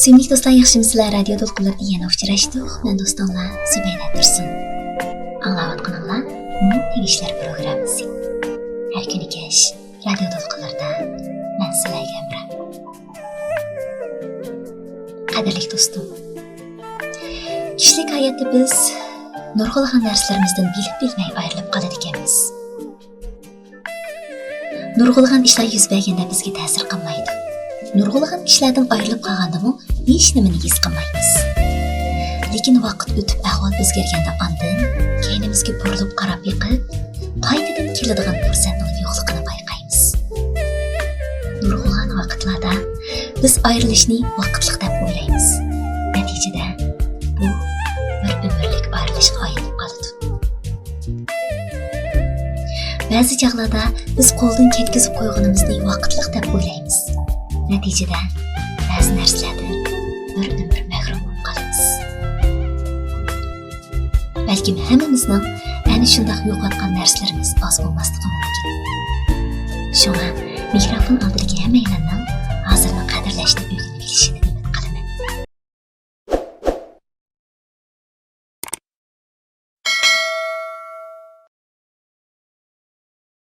Sevimli dostlar, yaxshimisizlar? Radio to'lqinlarida yana uchrashdik. Men do'stinglar Zubayda Tursun. Anglayotganinglar tegishlar programmasi. Har kuni kech radio to'lqinlarida men sizlarga hamroh. Qadrli do'stim. Kishilik hayotda biz nurg'ulg'an narsalarımızdan bilib-bilmay ayrilib qolar ekanmiz. Nurg'ulg'an ishlar yuz berganda bizga ta'sir qilmaydi. Nurg'ulg'an kishilardan ayrilib qolgandimi, hech nimani his qilmaymiz. Lekin vaqt o'tib ahvol o'zgarganda ondan keynimizga burilib qarab yiqib, qaytadan keladigan fursatning yo'qligini bayqaymiz. Nurg'ulg'an vaqtlarda biz ayrilishni vaqtliq deb o'ylaymiz. Natijada bu bir umrlik ayrilishga aylanib qoladi. Ba'zi chaqlarda biz qo'ldan ketkizib qo'yganimizni vaqtliq deb o'ylaymiz. Natijada ba'zi narsalardan bir umr mahrum bo'lib qolamiz. Balkim hammamizning ana shunday yo'qotgan narsalarimiz oz bo'lmasligi mumkin. Shunga mikrofon oldidagi hammalarning